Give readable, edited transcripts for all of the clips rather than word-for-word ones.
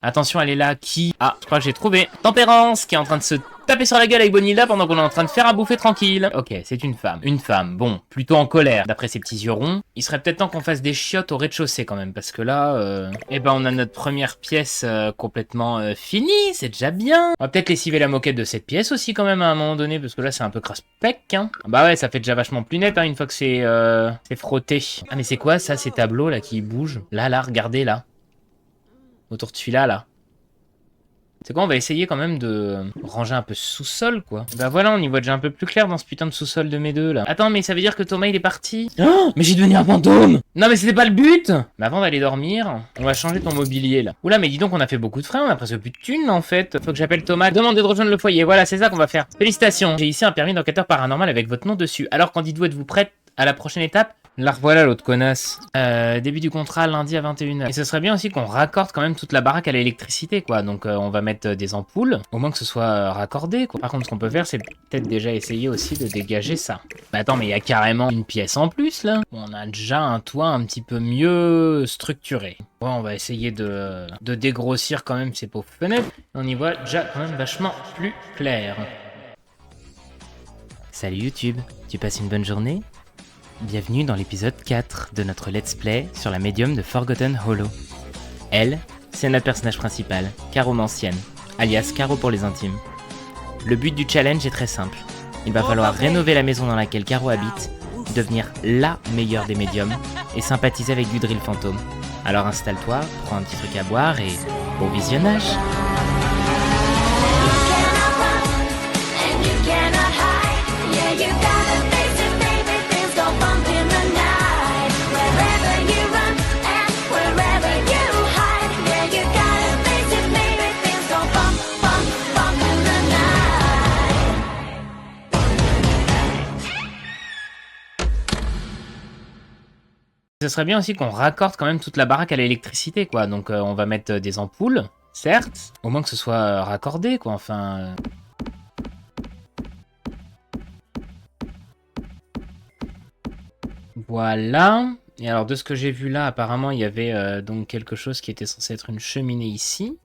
Attention, elle est là. Qui? Ah, je crois que j'ai trouvé. Tempérance, qui est en train de se taper sur la gueule avec Bonilla pendant qu'on est en train de faire à bouffer tranquille. Ok, c'est une femme. Une femme, bon, plutôt en colère, d'après ses petits yeux ronds. Il serait peut-être temps qu'on fasse des chiottes au rez-de-chaussée quand même, parce que là, eh ben, on a notre première pièce complètement finie, c'est déjà bien. On va peut-être lessiver la moquette de cette pièce aussi quand même à un moment donné, parce que là, c'est un peu crasse-pec, hein. Bah ouais, ça fait déjà vachement plus net, hein, une fois que c'est frotté. Ah, mais c'est quoi ça, ces tableaux là qui bougent? Là, regardez là. Autour de celui-là, là. C'est quoi, on va essayer quand même de ranger un peu ce sous-sol, quoi. Bah voilà, on y voit déjà un peu plus clair dans ce putain de sous-sol de mes deux, là. Attends, mais ça veut dire que Thomas, il est parti? Oh, mais j'ai devenu un fantôme! Non, mais c'était pas le but! Mais avant d'aller dormir, on va changer ton mobilier, là. Oula, mais dis donc, on a fait beaucoup de frais, on a presque plus de thunes, en fait. Faut que j'appelle Thomas, demander de rejoindre le foyer. Voilà, c'est ça qu'on va faire. Félicitations! J'ai ici un permis d'enquêteur paranormal avec votre nom dessus. Alors, qu'en dites-vous, êtes-vous prête à la prochaine étape? La revoilà, l'autre connasse. Début du contrat lundi à 21h. Et ce serait bien aussi qu'on raccorde quand même toute la baraque à l'électricité, quoi. Donc on va mettre des ampoules, au moins que ce soit raccordé, quoi. Par contre, ce qu'on peut faire, c'est peut-être déjà essayer aussi de dégager ça. Mais attends, mais il y a carrément une pièce en plus, là. On a déjà un toit un petit peu mieux structuré. Bon, on va essayer de dégrossir quand même ces pauvres fenêtres. On y voit déjà quand même vachement plus clair. Salut YouTube, tu passes une bonne journée ? Bienvenue dans l'épisode 4 de notre let's play sur la médium de Forgotten Hollow. Elle, c'est notre personnage principal, Caromancienne, alias Caro pour les intimes. Le but du challenge est très simple. Il va falloir rénover la maison dans laquelle Caro habite, devenir LA meilleure des médiums et sympathiser avec Gudril Fantôme. Alors installe-toi, prends un petit truc à boire et bon visionnage. Ce serait bien aussi qu'on raccorde quand même toute la baraque à l'électricité, quoi. Donc on va mettre des ampoules, certes. Au moins que ce soit raccordé, quoi. Enfin... Voilà. Et alors de ce que j'ai vu là, apparemment il y avait donc quelque chose qui était censé être une cheminée ici.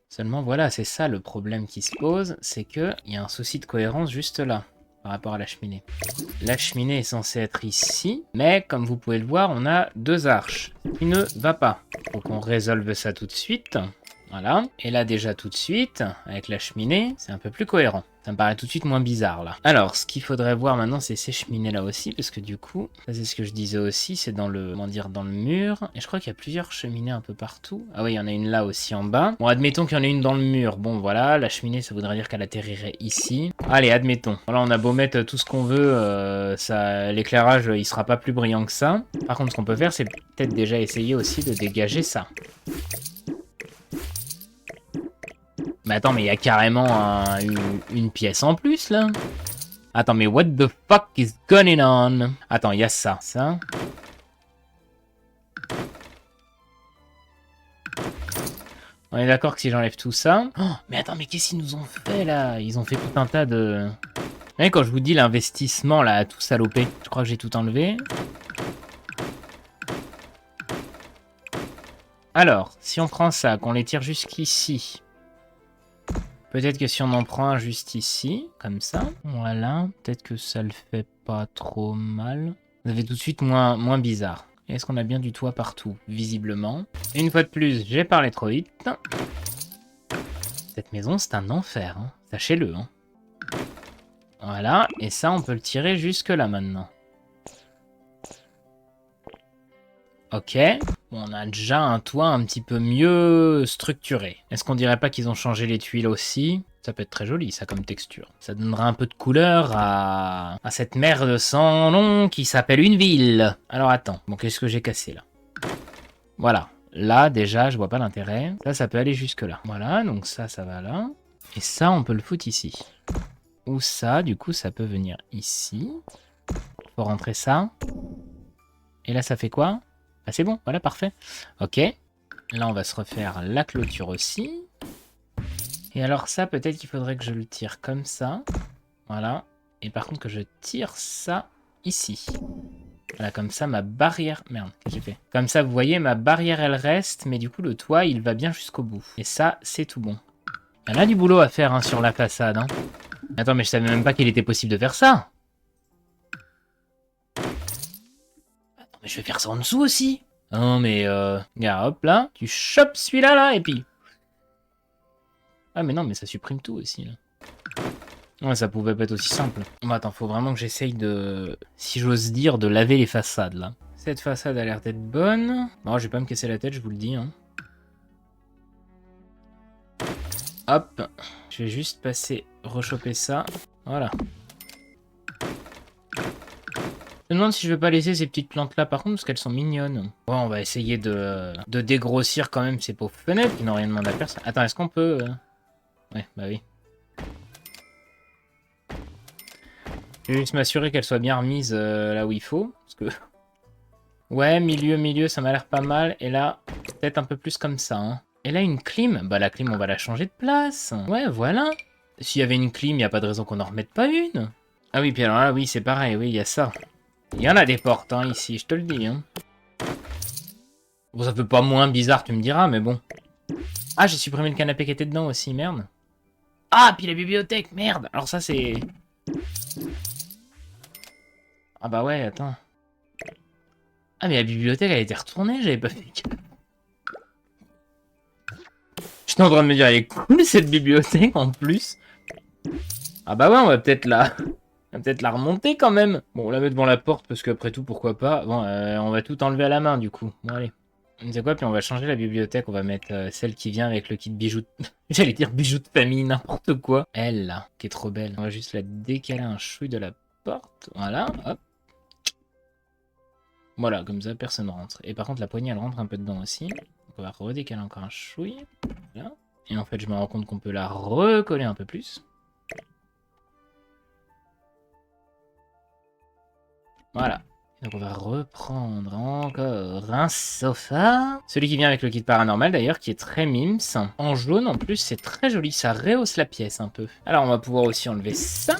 Seulement voilà, c'est ça le problème qui se pose, c'est qu'il y a un souci de cohérence juste là, par rapport à la cheminée. La cheminée est censée être ici, mais comme vous pouvez le voir, on a deux arches, ce qui ne va pas. Faut qu'on résolve ça tout de suite. Voilà. Et là déjà tout de suite, avec la cheminée, c'est un peu plus cohérent. Ça me paraît tout de suite moins bizarre là. Alors, ce qu'il faudrait voir maintenant, c'est ces cheminées là aussi, parce que du coup, ça c'est ce que je disais aussi, c'est dans le, comment dire, dans le mur. Et je crois qu'il y a plusieurs cheminées un peu partout. Ah oui, il y en a une là aussi en bas. Bon, admettons qu'il y en ait une dans le mur. Bon, voilà, la cheminée, ça voudrait dire qu'elle atterrirait ici. Allez, admettons. Voilà, on a beau mettre tout ce qu'on veut, l'éclairage, il sera pas plus brillant que ça. Par contre, ce qu'on peut faire, c'est peut-être déjà essayer aussi de dégager ça. Mais attends, mais il y a carrément une pièce en plus, là. Attends, mais what the fuck is going on? Attends, il y a ça. On est d'accord que si j'enlève tout ça... Oh, mais attends, mais qu'est-ce qu'ils nous ont fait, là? Ils ont fait tout un tas de... Vous voyez, quand je vous dis l'investissement, là, à tout saloper, je crois que j'ai tout enlevé. Alors, si on prend ça, qu'on les tire jusqu'ici... Peut-être que si on en prend un juste ici, comme ça, voilà, peut-être que ça le fait pas trop mal. Vous avez tout de suite moins bizarre. Est-ce qu'on a bien du toit partout? Visiblement. Et une fois de plus, j'ai parlé trop vite. Cette maison, c'est un enfer, hein. Sachez-le. Hein. Voilà, et ça, on peut le tirer jusque là maintenant. Ok. Bon, on a déjà un toit un petit peu mieux structuré. Est-ce qu'on dirait pas qu'ils ont changé les tuiles aussi? Ça peut être très joli, ça, comme texture. Ça donnera un peu de couleur à cette merde sans nom qui s'appelle une ville. Alors, attends. Bon, qu'est-ce que j'ai cassé, là? Voilà. Là, déjà, je vois pas l'intérêt. Ça peut aller jusque là. Voilà, donc ça va là. Et ça, on peut le foutre ici. Ou ça, du coup, ça peut venir ici. Faut rentrer ça. Et là, ça fait quoi? Ah, c'est bon, voilà, parfait. Ok. Là, on va se refaire la clôture aussi. Et alors ça, peut-être qu'il faudrait que je le tire comme ça. Voilà. Et par contre, que je tire ça ici. Voilà, comme ça, ma barrière... Merde, qu'est-ce que j'ai fait? Comme ça, vous voyez, ma barrière, elle reste, mais du coup, le toit, il va bien jusqu'au bout. Et ça, c'est tout bon. Il y en a du boulot à faire hein, sur la façade. Hein. Attends, mais je savais même pas qu'il était possible de faire ça. Attends, mais je vais faire ça en dessous aussi. Non, mais... Regarde, hop, là. Tu chopes celui-là, là, et puis... Ah, mais non, mais ça supprime tout aussi, là. Ouais, ça pouvait pas être aussi simple. Bon, attends, faut vraiment que j'essaye de... Si j'ose dire, de laver les façades, là. Cette façade a l'air d'être bonne. Bon, je vais pas me casser la tête, je vous le dis, hein. Hop. Je vais juste passer, rechoper ça. Voilà. Je me demande si je vais pas laisser ces petites plantes-là, par contre, parce qu'elles sont mignonnes. Bon, on va essayer de dégrossir quand même ces pauvres fenêtres qui n'ont rien demandé à personne. Attends, est-ce qu'on peut... Ouais, bah oui. Je vais juste m'assurer qu'elle soit bien remise là où il faut. Parce que... Ouais, milieu, ça m'a l'air pas mal. Et là, peut-être un peu plus comme ça. Hein. Et là, une clim. Bah la clim, on va la changer de place. Ouais, voilà. S'il y avait une clim, il n'y a pas de raison qu'on n'en remette pas une. Ah oui, puis alors là, oui, c'est pareil. Oui, il y a ça. Il y en a des portes hein, ici, je te le dis. Hein. Bon, ça fait pas moins bizarre, tu me diras, mais bon. Ah, j'ai supprimé le canapé qui était dedans aussi, merde. Ah, puis la bibliothèque, merde. Alors ça, c'est... Ah bah ouais, attends. Ah mais la bibliothèque elle a été retournée, j'avais pas fait. J'étais en train de me dire, elle est cool cette bibliothèque en plus. Ah bah ouais, on va peut-être la remonter quand même. Bon, on la met devant la porte parce qu'après tout, pourquoi pas. Bon, on va tout enlever à la main du coup. Bon allez. Tu sais quoi, puis on va changer la bibliothèque, on va mettre celle qui vient avec le kit bijoux. J'allais dire bijoux de famille, n'importe quoi. Elle là, qui est trop belle. On va juste la décaler un chouille de la porte. Voilà, hop. Voilà, comme ça, personne ne rentre. Et par contre, la poignée, elle rentre un peu dedans aussi. Donc on va redécaler encore un chouille. Voilà. Et en fait, je me rends compte qu'on peut la recoller un peu plus. Voilà. Donc on va reprendre encore un sofa. Celui qui vient avec le kit paranormal d'ailleurs, qui est très mims. En jaune en plus, c'est très joli. Ça rehausse la pièce un peu. Alors on va pouvoir aussi enlever ça.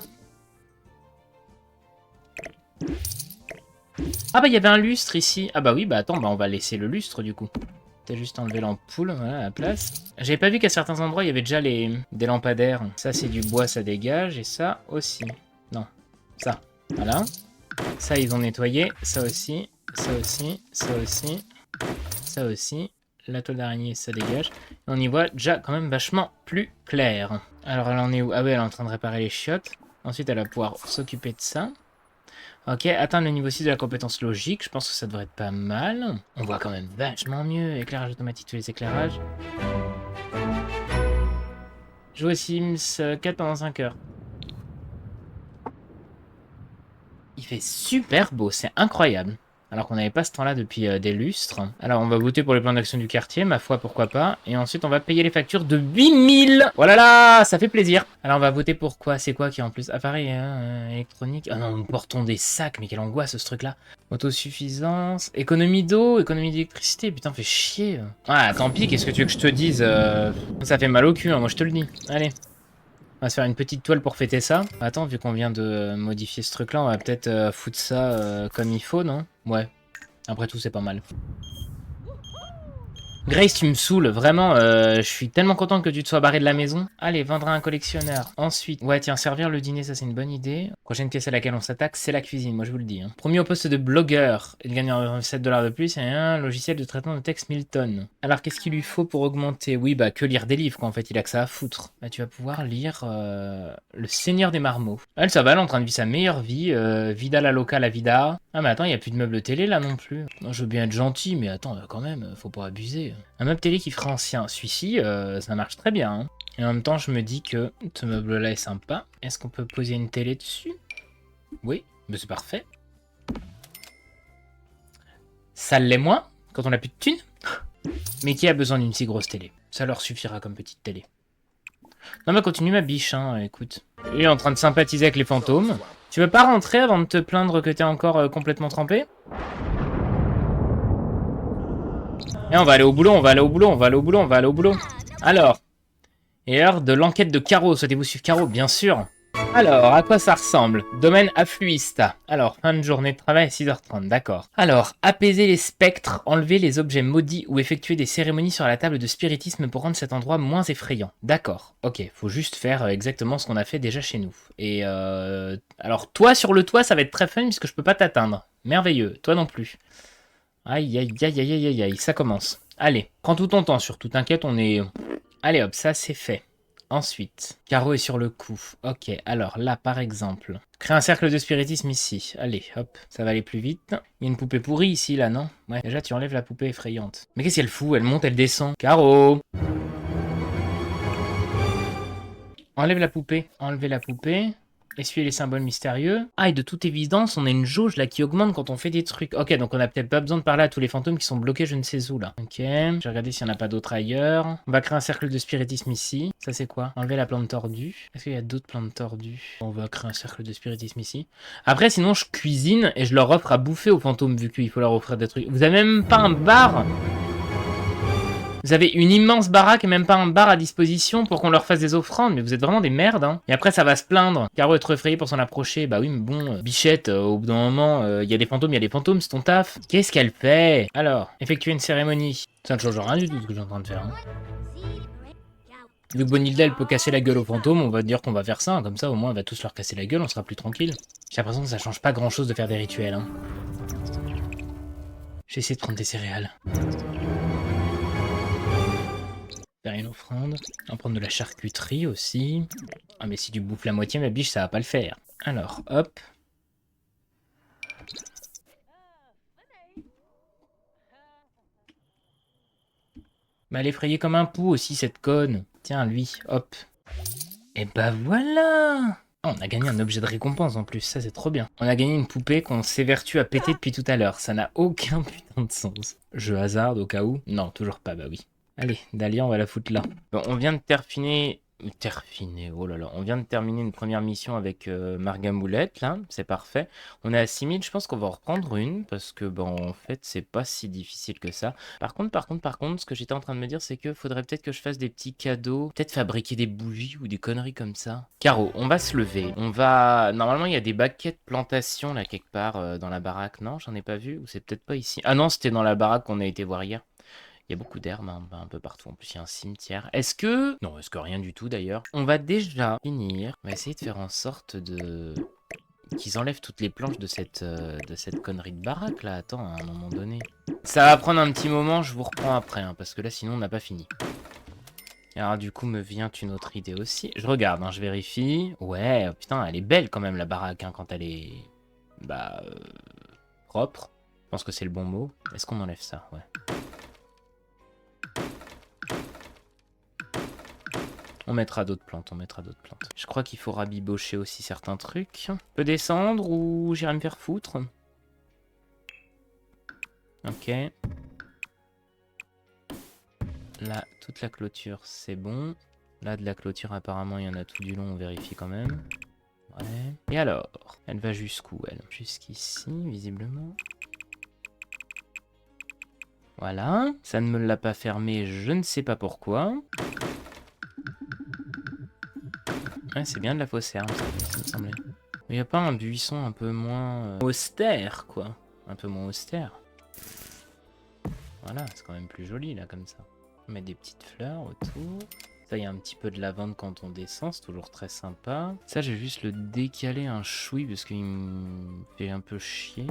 Ah bah il y avait un lustre ici. Ah bah oui, bah attends, bah on va laisser le lustre du coup. T'as juste enlevé l'ampoule, voilà, à la place. J'avais pas vu qu'à certains endroits, il y avait déjà des lampadaires. Ça, c'est du bois, ça dégage. Et ça aussi. Non, ça. Voilà. Ça, ils ont nettoyé. Ça aussi, ça aussi, ça aussi, ça aussi. La toile d'araignée, ça dégage. Et on y voit déjà quand même vachement plus clair. Alors, elle en est où? Ah oui, elle est en train de réparer les chiottes. Ensuite, elle va pouvoir s'occuper de ça. Ok, atteindre le niveau 6 de la compétence logique, je pense que ça devrait être pas mal. On voit quand même vachement mieux. Éclairage automatique, tous les éclairages. Jouer Sims 4 pendant 5 heures. Il fait super beau, c'est incroyable. Alors qu'on n'avait pas ce temps-là depuis des lustres. Alors on va voter pour les plans d'action du quartier, ma foi, pourquoi pas. Et ensuite on va payer les factures de 8000. Voilà là, ça fait plaisir. Alors on va voter pour quoi? C'est quoi qui est en plus? Appareil électronique. Ah non, nous portons des sacs, mais quelle angoisse ce truc-là. Autosuffisance, économie d'eau, économie d'électricité, putain, fait chier. Ah, tant pis, qu'est-ce que tu veux que je te dise Ça fait mal au cul, hein, moi je te le dis. Allez. On va se faire une petite toile pour fêter ça. Attends, vu qu'on vient de modifier ce truc-là, on va peut-être foutre ça comme il faut, non? Ouais. Après tout, c'est pas mal. Grace, tu me saoules, vraiment, je suis tellement content que tu te sois barré de la maison. Allez, vendre à un collectionneur. Ensuite, ouais, tiens, servir le dîner, ça c'est une bonne idée. Prochaine pièce à laquelle on s'attaque, c'est la cuisine, moi je vous le dis. Hein. Promis au poste de blogueur, il gagne 7 $ de plus et un logiciel de traitement de texte Milton. Alors, qu'est-ce qu'il lui faut pour augmenter? Oui, bah, que lire des livres, quoi, en fait, il a que ça à foutre. Bah, tu vas pouvoir lire Le Seigneur des Marmots. Elle, ça va, elle est en train de vivre sa meilleure vie. Vida la loca la vida. Ah, mais attends, il n'y a plus de meubles télé là non plus. Non, je veux bien être gentil, mais attends, quand même, faut pas abuser. Un meuble télé qui ferait ancien. Celui-ci, ça marche très bien. Hein. Et en même temps, je me dis que ce meuble-là est sympa. Est-ce qu'on peut poser une télé dessus? Oui, mais c'est parfait. Ça l'est moins, quand on n'a plus de thunes. Mais qui a besoin d'une si grosse télé? Ça leur suffira comme petite télé. Non, mais continue ma biche, hein, écoute. Il est en train de sympathiser avec les fantômes. Tu veux pas rentrer avant de te plaindre que t'es encore complètement trempé? Et on va aller au boulot, on va aller au boulot, on va aller au boulot, on va aller au boulot. Alors, et heure de l'enquête de Caro. Souhaitez-vous suivre Caro? Bien sûr. Alors, à quoi ça ressemble? Domaine affluiste. Alors, fin de journée de travail à 6h30, d'accord. Alors, apaiser les spectres, enlever les objets maudits ou effectuer des cérémonies sur la table de spiritisme pour rendre cet endroit moins effrayant. D'accord, ok, faut juste faire exactement ce qu'on a fait déjà chez nous. Et alors, toi sur le toit, ça va être très fun puisque je peux pas t'atteindre. Merveilleux, toi non plus. Aïe, aïe, aïe, aïe, aïe, aïe, aïe, ça commence. Allez, prends tout ton temps surtout, t'inquiète, on est... Allez hop, ça c'est fait. Ensuite, Caro est sur le coup. Ok, alors là, par exemple, crée un cercle de spiritisme ici. Allez, hop, ça va aller plus vite. Il y a une poupée pourrie ici, là, non? Ouais, déjà, tu enlèves la poupée effrayante. Mais qu'est-ce qu'elle fout? Elle monte, elle descend. Caro! Enlève la poupée. Enlevez la poupée. Essuyer les symboles mystérieux. Ah, et de toute évidence, on a une jauge là qui augmente quand on fait des trucs. Ok, donc on a peut-être pas besoin de parler à tous les fantômes qui sont bloqués je ne sais où là. Ok, je vais regarder s'il n'y en a pas d'autres ailleurs. On va créer un cercle de spiritisme ici. Ça c'est quoi? Enlever la plante tordue. Est-ce qu'il y a d'autres plantes tordues? On va créer un cercle de spiritisme ici. Après, sinon, je cuisine et je leur offre à bouffer aux fantômes vu qu'il faut leur offrir des trucs. Vous avez même pas un bar? Vous avez une immense baraque et même pas un bar à disposition pour qu'on leur fasse des offrandes. Mais vous êtes vraiment des merdes, hein. Et après, ça va se plaindre. Caro est trop effrayé pour s'en approcher. Bah oui, mais bon, Bichette, au bout d'un moment, il y a des fantômes, c'est ton taf. Qu'est-ce qu'elle fait? Alors, effectuer une cérémonie. Ça ne change rien du tout ce que j'ai en train de faire. Hein. Vu que Bonilda, elle peut casser la gueule aux fantômes, on va dire qu'on va faire ça. Hein. Comme ça, au moins, elle va tous leur casser la gueule, on sera plus tranquille. J'ai l'impression que ça change pas grand-chose de faire des rituels. Hein. J'ai essayé de prendre des céréales. Faire une offrande. On va prendre de la charcuterie aussi. Ah mais si tu bouffes la moitié ma biche ça va pas le faire. Alors hop. Bah elle est effrayée comme un pou aussi cette conne. Tiens lui, hop. Et bah voilà. Oh, on a gagné un objet de récompense en plus, ça c'est trop bien. On a gagné une poupée qu'on s'évertue à péter depuis tout à l'heure. Ça n'a aucun putain de sens. Je hasarde au cas où. Non, toujours pas, bah oui. Allez, Dahlia, on va la foutre là. Bon, on vient de terminer, oh là là, on vient de terminer une première mission avec Margamoulette, là, c'est parfait. On est à 6000, je pense qu'on va en reprendre une, parce que, bon, en fait, c'est pas si difficile que ça. Par contre, ce que j'étais en train de me dire, c'est que faudrait peut-être que je fasse des petits cadeaux, peut-être fabriquer des bougies ou des conneries comme ça. Caro, on va se lever, on va... Normalement, il y a des baquets de plantation, là, quelque part, dans la baraque, non? J'en ai pas vu, ou c'est peut-être pas ici. Ah non, c'était dans la baraque qu'on a été voir hier. Il y a beaucoup d'herbes un peu partout. En plus, il y a un cimetière. Est-ce que... Non, est-ce que rien du tout d'ailleurs. On va déjà finir. On va essayer de faire en sorte de... qu'ils enlèvent toutes les planches de cette connerie de baraque là. Attends, à un moment donné. Ça va prendre un petit moment, je vous reprends après. Hein, parce que là, sinon, on n'a pas fini. Et alors, du coup, me vient une autre idée aussi. Je regarde, hein, je vérifie. Ouais, putain, elle est belle quand même la baraque hein, quand elle est... Bah... propre. Je pense que c'est le bon mot. Est-ce qu'on enlève ça? Ouais. On mettra d'autres plantes, Je crois qu'il faut rabibocher aussi certains trucs. Je peux descendre ou j'irai me faire foutre? Ok. Là, toute la clôture, c'est bon. Là, de la clôture, apparemment, il y en a tout du long, on vérifie quand même. Ouais. Et alors, elle va jusqu'où, elle? Jusqu'ici, visiblement. Voilà. Ça ne me l'a pas fermé, je ne sais pas pourquoi. Ouais, c'est bien de la fausse herbe, ça me semblait. Il n'y a pas un buisson un peu moins austère, quoi. Un peu moins austère. Voilà, c'est quand même plus joli, là, comme ça. On met des petites fleurs autour. Ça, il y a un petit peu de lavande quand on descend, c'est toujours très sympa. Ça, je vais juste le décaler un chouï, parce qu'il me fait un peu chier.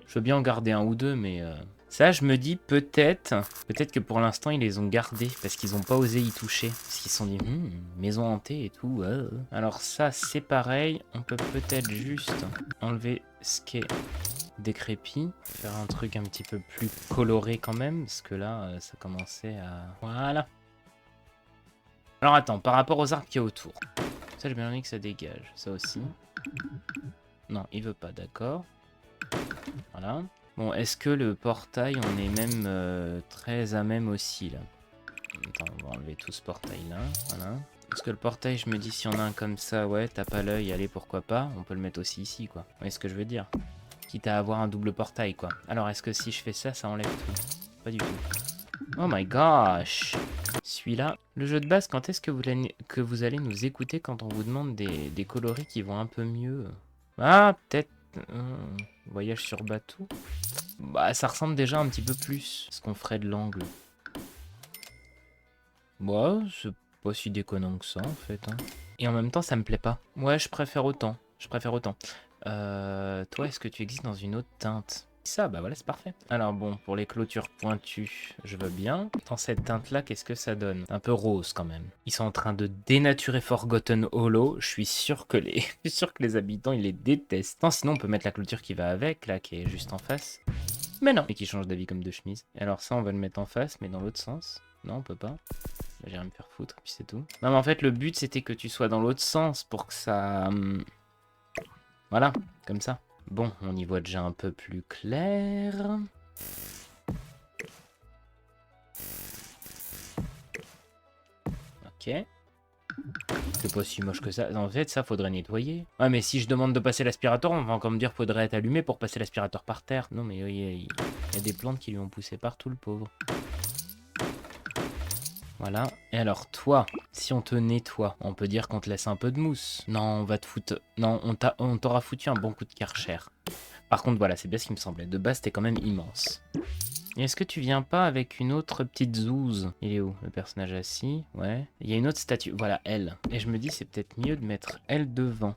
Je veux bien en garder un ou deux, mais... Ça, je me dis peut-être que pour l'instant, ils les ont gardés, parce qu'ils n'ont pas osé y toucher. Parce qu'ils se sont dit, maison hantée et tout. Alors ça, c'est pareil. On peut peut-être juste enlever ce qui est décrépit. Faire un truc un petit peu plus coloré quand même, parce que là, ça commençait à... Voilà. Alors attends, par rapport aux arbres qu'il y a autour. Ça, j'ai bien envie que ça dégage. Ça aussi. Non, il veut pas, d'accord. Voilà. Bon, est-ce que le portail, on est même très à même aussi, là? Attends, on va enlever tout ce portail-là, voilà. Est-ce que le portail, je me dis, si on a un comme ça, ouais, t'as pas l'œil, allez, pourquoi pas. On peut le mettre aussi ici, quoi. Vous voyez ce que je veux dire? Quitte à avoir un double portail, quoi. Alors, est-ce que si je fais ça, ça enlève tout? Pas du tout. Oh my gosh! celui-là. Le jeu de base, quand est-ce que vous allez nous écouter quand on vous demande des coloris qui vont un peu mieux? Ah, peut-être... voyage sur bateau. Bah, ça ressemble déjà un petit peu plus. Ce qu'on ferait de l'angle. Ouais, c'est pas si déconnant que ça, en fait. Hein. Et en même temps, ça me plaît pas. Ouais, je préfère autant. Je préfère autant. Toi, est-ce que tu existes dans une autre teinte? Ça, bah voilà, c'est parfait. Alors bon, pour les clôtures pointues, je veux bien. Dans cette teinte-là, qu'est-ce que ça donne? Un peu rose quand même. Ils sont en train de dénaturer Forgotten Hollow. Je suis sûr que je suis sûr que les habitants, ils les détestent. Non, sinon, on peut mettre la clôture qui va avec, là, qui est juste en face. Mais non. Et qui change d'avis comme de chemise. Et alors ça, on va le mettre en face, mais dans l'autre sens. Non, on peut pas. Bah, j'irai me faire foutre, puis c'est tout. Non, mais en fait, le but, c'était que tu sois dans l'autre sens pour que ça... Voilà, comme ça. Bon, on y voit déjà un peu plus clair. Ok. C'est pas si moche que ça. En fait, ça, faudrait nettoyer. Ah, mais si je demande de passer l'aspirateur, on va encore me dire faudrait être allumé pour passer l'aspirateur par terre. Non, mais il y a des plantes qui lui ont poussé partout, le pauvre. Voilà. Et alors, toi, si on te nettoie, on peut dire qu'on te laisse un peu de mousse. Non, on va te foutre... Non, on t'aura foutu un bon coup de Karcher. Par contre, voilà, c'est bien ce qui me semblait. De base, c'était quand même immense. Et est-ce que tu viens pas avec une autre petite zouze? Il est où, le personnage assis? Ouais. Il y a une autre statue. Voilà, elle. Et je me dis, c'est peut-être mieux de mettre elle devant.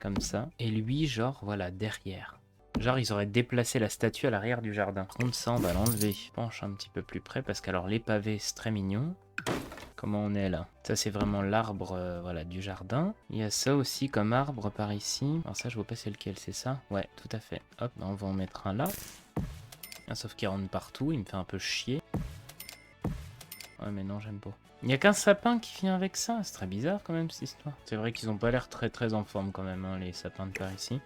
Comme ça. Et lui, genre, voilà, derrière. Genre, ils auraient déplacé la statue à l'arrière du jardin. Par contre, ça, on va l'enlever. Penche un petit peu plus près, parce qu'alors, les pavés, c'est très mignon. Comment on est là? Ça, c'est vraiment l'arbre voilà, du jardin. Il y a ça aussi comme arbre par ici. Alors ça, je vois pas c'est lequel, c'est ça? Ouais, tout à fait. Hop, on va en mettre un là. Sauf qu'il rentre partout, il me fait un peu chier. Ouais, mais non, j'aime pas. Il n'y a qu'un sapin qui vient avec ça. C'est très bizarre quand même, cette histoire. C'est vrai qu'ils ont pas l'air très en forme quand même, hein, les sapins de par ici.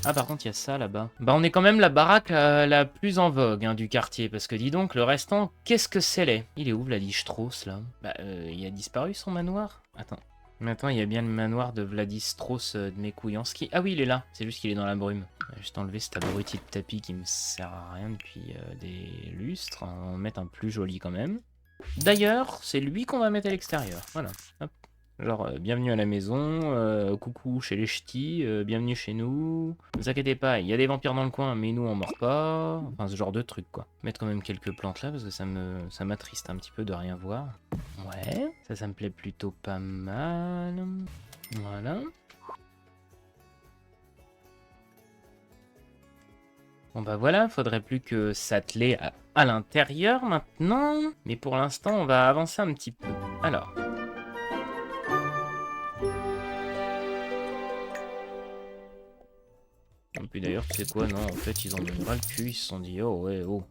Ah, par contre, il y a ça là-bas. Bah, on est quand même la baraque la plus en vogue hein, du quartier. Parce que dis donc, le restant, qu'est-ce que c'est laid? Il est où, Vladi-Strauss, là? Bah, il a disparu son manoir? Attends. Maintenant, il y a bien le manoir de Vladi-Strauss de Mekouyanski. Ah oui, il est là. C'est juste qu'il est dans la brume. On va juste enlever cet abruti de tapis qui me sert à rien depuis des lustres. On va en mettre un plus joli quand même. D'ailleurs, c'est lui qu'on va mettre à l'extérieur. Voilà. Hop. Genre, bienvenue à la maison, coucou chez les ch'tis, bienvenue chez nous. Ne vous inquiétez pas, il y a des vampires dans le coin, mais nous on mord pas. Enfin, ce genre de truc quoi. Mettre quand même quelques plantes là, parce que ça m'attriste un petit peu de rien voir. Ouais, ça me plaît plutôt pas mal. Voilà. Bon bah voilà, faudrait plus que s'atteler à l'intérieur maintenant. Mais pour l'instant, on va avancer un petit peu. Alors. Et puis d'ailleurs, tu sais quoi, non, en fait, ils en ont eu ras le cul, ils se sont dit, oh ouais, oh.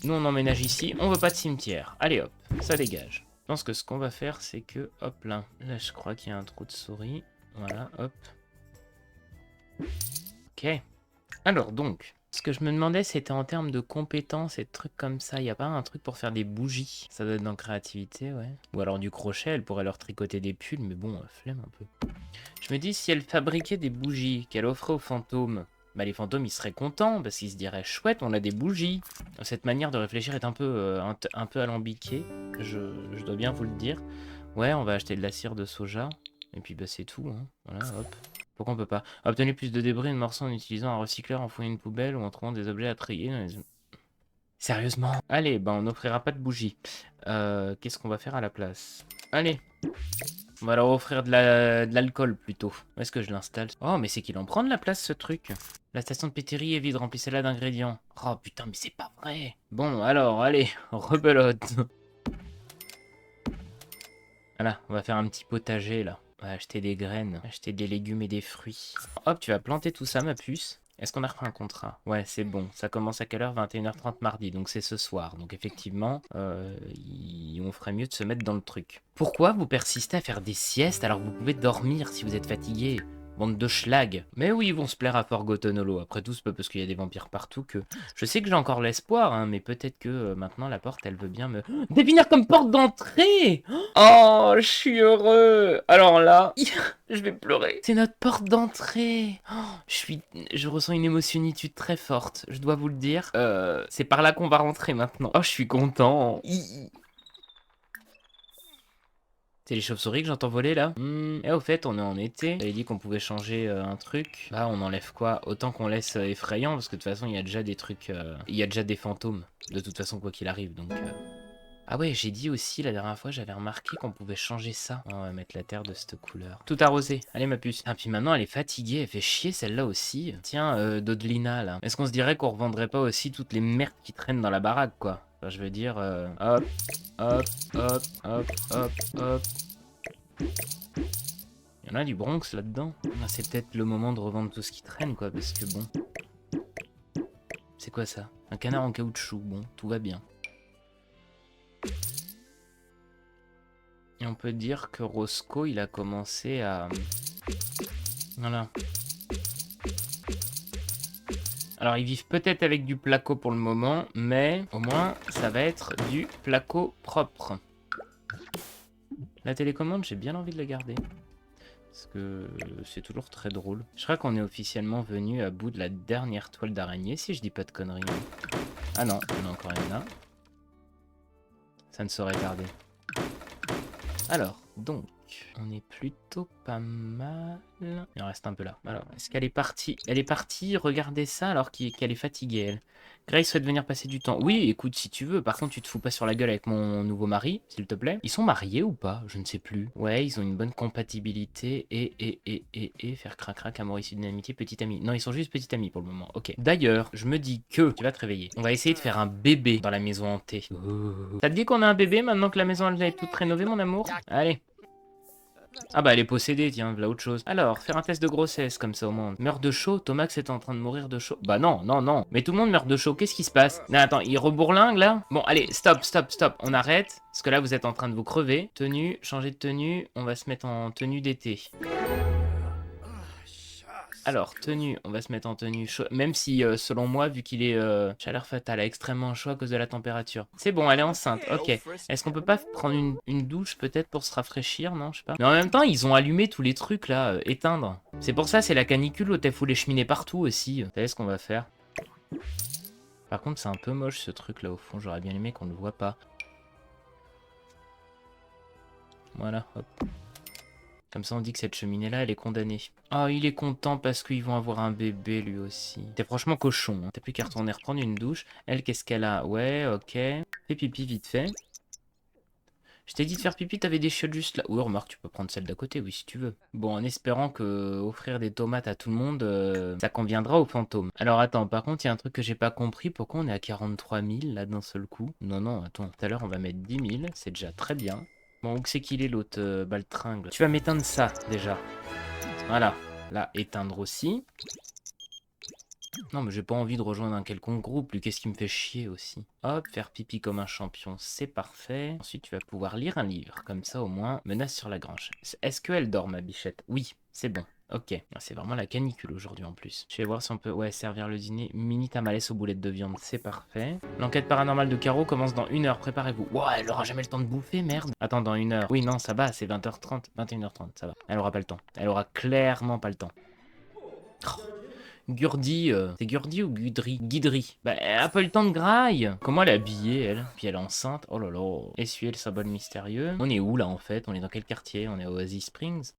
Nous, on emménage ici, on veut pas de cimetière. Allez hop, ça dégage. Je pense que ce qu'on va faire, c'est que, hop là. Là, je crois qu'il y a un trou de souris. Voilà, hop. Ok. Alors donc, ce que je me demandais, c'était en termes de compétences et de trucs comme ça. Il n'y a pas un truc pour faire des bougies? Ça doit être dans créativité, ouais. Ou alors du crochet, elle pourrait leur tricoter des pulls, mais bon, flemme un peu. Je me dis, si elle fabriquait des bougies qu'elle offrait aux fantômes, bah les fantômes, ils seraient contents, parce qu'ils se diraient, chouette, on a des bougies. Cette manière de réfléchir est un peu alambiquée, je dois bien vous le dire. Ouais, on va acheter de la cire de soja, et puis bah c'est tout, hein. Voilà, hop. Pourquoi on peut pas obtenir plus de débris de morceaux en utilisant un recycleur, en fouillant une poubelle ou en trouvant des objets à trier dans les... Sérieusement? Allez, bah on n'offrira pas de bougies. Qu'est-ce qu'on va faire à la place? Allez, on va leur offrir de l'alcool plutôt. Où est-ce que je l'installe? Oh, mais c'est qu'il en prend de la place ce truc. La station de péterie est vide, remplissez-la d'ingrédients. Oh putain, mais c'est pas vrai. Bon, alors, allez, rebelote. Voilà, on va faire un petit potager là. On va acheter des graines, acheter des légumes et des fruits. Hop, tu vas planter tout ça, ma puce. Est-ce qu'on a refait un contrat? Ouais, c'est bon. Ça commence à quelle heure? 21h30 mardi, donc c'est ce soir. Donc effectivement, on ferait mieux de se mettre dans le truc. Pourquoi vous persistez à faire des siestes alors que vous pouvez dormir si vous êtes fatigué? Bande de schlag. Mais oui, ils vont se plaire à Forgotten Hollow. Après tout, c'est pas parce qu'il y a des vampires partout que... Je sais que j'ai encore l'espoir, hein, mais peut-être que maintenant la porte, elle veut bien me... définir comme porte d'entrée. Oh, je suis heureux. Alors là, je vais pleurer. C'est notre porte d'entrée. Oh, je ressens une émotionnitude très forte, je dois vous le dire. C'est par là qu'on va rentrer maintenant. Oh, je suis content. C'est les chauves-souris que j'entends voler là. Et au fait, on est en été. J'avais dit qu'on pouvait changer un truc. Là, on enlève quoi? Autant qu'on laisse effrayant, parce que de toute façon, il y a déjà des trucs... Il y a déjà des fantômes. De toute façon, quoi qu'il arrive, donc... Ah ouais, j'ai dit aussi la dernière fois, j'avais remarqué qu'on pouvait changer ça. On va mettre la terre de cette couleur. Tout arrosé. Allez, ma puce. Ah, puis maintenant, elle est fatiguée. Elle fait chier, celle-là aussi. Tiens, Dodelina, là. Est-ce qu'on se dirait qu'on revendrait pas aussi toutes les merdes qui traînent dans la baraque, quoi? Enfin, je veux dire... hop, hop, hop, hop, hop, hop. Il y en a du Bronx là-dedans. C'est peut-être le moment de revendre tout ce qui traîne, quoi, parce que bon... C'est quoi ça? Un canard en caoutchouc. Bon, tout va bien. Et on peut dire que Roscoe, il a commencé à... Voilà. Alors, ils vivent peut-être avec du placo pour le moment, mais au moins, ça va être du placo propre. La télécommande, j'ai bien envie de la garder. Parce que c'est toujours très drôle. Je crois qu'on est officiellement venu à bout de la dernière toile d'araignée, si je dis pas de conneries. Ah non, il y en a encore une là. Ça ne saurait tarder. Alors, donc, on est plutôt pas mal. Il en reste un peu là. Alors, est-ce qu'elle est partie? Elle est partie, regardez ça, alors qu'elle est fatiguée, elle. Grace souhaite venir passer du temps. Oui, écoute, si tu veux. Par contre, tu te fous pas sur la gueule avec mon nouveau mari, s'il te plaît. Ils sont mariés ou pas? Je ne sais plus. Ouais, ils ont une bonne compatibilité. Et faire crac-crac, amour issu d'une amitié, petite amie. Non, ils sont juste petits amis pour le moment. Ok. D'ailleurs, je me dis que... Tu vas te réveiller. On va essayer de faire un bébé dans la maison hantée. Oh. Ça te dit qu'on a un bébé maintenant que la maison elle est toute rénovée, mon amour? Allez. Ah bah elle est possédée, tiens, voilà autre chose. Alors, faire un test de grossesse, comme ça au moins. Meurt de chaud, Tomax est en train de mourir de chaud. Bah non, non, non. Mais tout le monde meurt de chaud, qu'est-ce qui se passe? Non, attends, il rebourlingue là? Bon, allez, stop, stop, stop, on arrête. Parce que là, vous êtes en train de vous crever. Tenue, changer de tenue, on va se mettre en tenue d'été. Alors, tenue, on va se mettre en tenue chaude, même si, selon moi, vu qu'il est chaleur fatale, extrêmement chaud à cause de la température. C'est bon, elle est enceinte, ok. Est-ce qu'on peut pas prendre une douche, peut-être, pour se rafraîchir, non? Je sais pas. Mais en même temps, ils ont allumé tous les trucs, là, éteindre. C'est pour ça, c'est la canicule, où t'as foutu les cheminées partout, aussi. Vous savez ce qu'on va faire? Par contre, c'est un peu moche, ce truc, là, au fond. J'aurais bien aimé qu'on ne le voit pas. Voilà, hop. Comme ça, on dit que cette cheminée-là, elle est condamnée. Ah, il est content parce qu'ils vont avoir un bébé, lui aussi. T'es franchement cochon, hein. T'as plus qu'à retourner reprendre une douche. Elle, qu'est-ce qu'elle a? Ouais, ok. Fais pipi vite fait. Je t'ai dit de faire pipi, t'avais des chiottes juste là. Oui, remarque, tu peux prendre celle d'à côté, oui, si tu veux. Bon, en espérant que offrir des tomates à tout le monde, ça conviendra aux fantômes. Alors, attends, par contre, il y a un truc que j'ai pas compris. Pourquoi on est à 43 000, là, d'un seul coup? Non, non, attends. Tout à l'heure, on va mettre 10 000. C'est déjà très bien. Bon, où c'est qu'il est l'autre baltringue? Tu vas m'éteindre ça, déjà. Voilà. Là, éteindre aussi. Non, mais j'ai pas envie de rejoindre un quelconque groupe. Lui, qu'est-ce qui me fait chier aussi? Hop, faire pipi comme un champion, c'est parfait. Ensuite, tu vas pouvoir lire un livre. Comme ça, au moins, menace sur la grange. Est-ce qu'elle dort, ma bichette? Oui, c'est bon. Ok, c'est vraiment la canicule aujourd'hui en plus. Je vais voir si on peut, ouais, servir le dîner. Mini tamales aux boulettes de viande, c'est parfait. L'enquête paranormale de Caro commence dans 1 heure, préparez-vous. Ouah, elle aura jamais le temps de bouffer, merde. Attends, dans 1 heure. Oui, non, ça va, c'est 20h30, 21h30, ça va. Elle aura pas le temps. Elle aura clairement pas le temps. Oh. Gurdi, c'est Gurdi ou Gudri? Guidry. Bah, elle a pas eu le temps de graille. Comment elle est habillée, elle? Puis elle est enceinte. Oh là là. Essuyer le symbole mystérieux. On est où, là, en fait? On est dans quel quartier? On est à Oasis Springs?